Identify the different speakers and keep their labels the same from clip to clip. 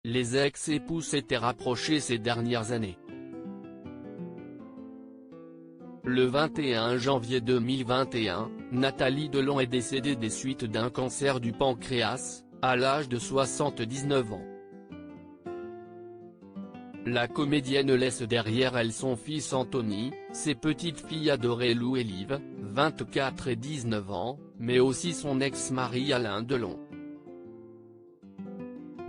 Speaker 1: les ex-époux s'étaient rapprochés ces dernières années. Le 21 janvier 2021, Nathalie Delon est décédée des suites d'un cancer du pancréas, à l'âge de 79 ans. La comédienne laisse derrière elle son fils Anthony, ses petites filles adorées Lou et Liv, 24 et 19 ans, mais aussi son ex-mari Alain Delon.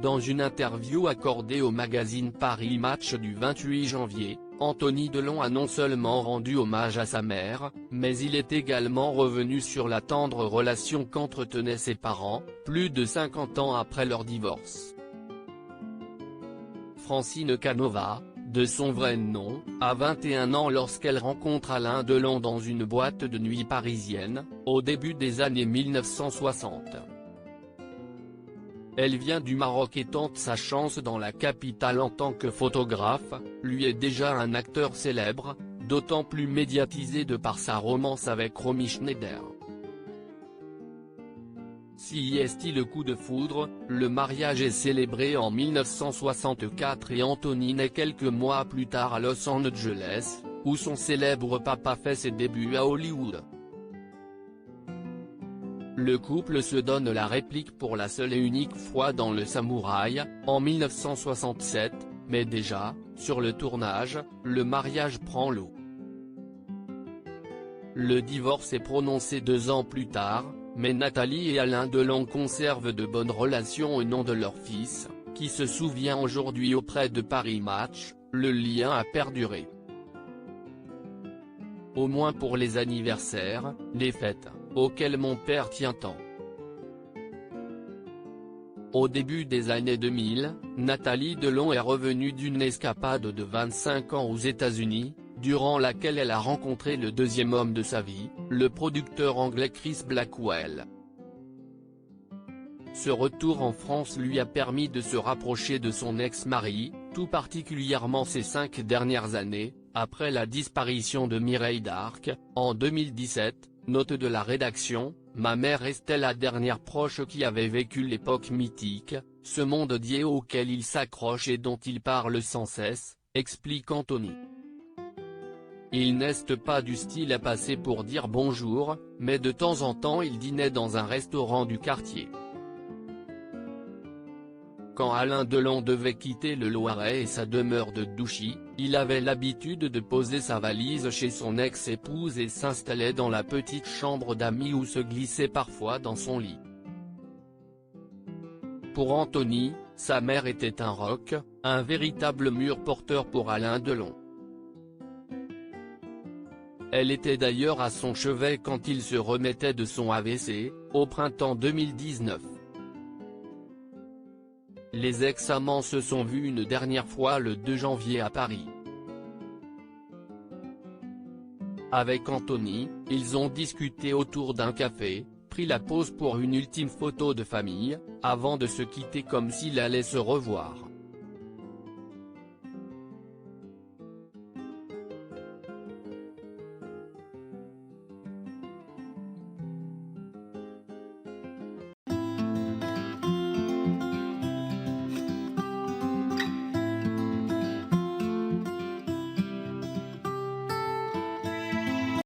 Speaker 1: Dans une interview accordée au magazine Paris Match du 28 janvier, Anthony Delon a non seulement rendu hommage à sa mère, mais il est également revenu sur la tendre relation qu'entretenaient ses parents, plus de 50 ans après leur divorce. Francine Canova, de son vrai nom, a 21 ans lorsqu'elle rencontre Alain Delon dans une boîte de nuit parisienne, au début des années 1960. Elle vient du Maroc et tente sa chance dans la capitale en tant que photographe, lui est déjà un acteur célèbre, d'autant plus médiatisé de par sa romance avec Romy Schneider. Si est-il le coup de foudre, le mariage est célébré en 1964 et Anthony naît quelques mois plus tard à Los Angeles, où son célèbre papa fait ses débuts à Hollywood. Le couple se donne la réplique pour la seule et unique fois dans Le Samouraï, en 1967, mais déjà, sur le tournage, le mariage prend l'eau. Le divorce est prononcé 2 ans plus tard, mais Nathalie et Alain Delon conservent de bonnes relations au nom de leur fils, qui se souvient aujourd'hui auprès de Paris Match, le lien a perduré. Au moins pour les anniversaires, les fêtes, auxquelles mon père tient tant. Au début des années 2000, Nathalie Delon est revenue d'une escapade de 25 ans aux États-Unis, durant laquelle elle a rencontré le deuxième homme de sa vie, le producteur anglais Chris Blackwell. Ce retour en France lui a permis de se rapprocher de son ex-mari, tout particulièrement ces 5 dernières années, après la disparition de Mireille d'Arc, en 2017, note de la rédaction, ma mère restait la dernière proche qui avait vécu l'époque mythique, ce monde odié auquel il s'accroche et dont il parle sans cesse, explique Anthony. Il n'est pas du style à passer pour dire bonjour, mais de temps en temps il dînait dans un restaurant du quartier. Quand Alain Delon devait quitter le Loiret et sa demeure de Douchy, il avait l'habitude de poser sa valise chez son ex-épouse et s'installait dans la petite chambre d'amis ou se glissait parfois dans son lit. Pour Anthony, sa mère était un roc, un véritable mur porteur pour Alain Delon. Elle était d'ailleurs à son chevet quand il se remettait de son AVC, au printemps 2019. Les ex-amants se sont vus une dernière fois le 2 janvier à Paris. Avec Anthony, ils ont discuté autour d'un café, pris la pause pour une ultime photo de famille, avant de se quitter comme s'ils allaient se revoir.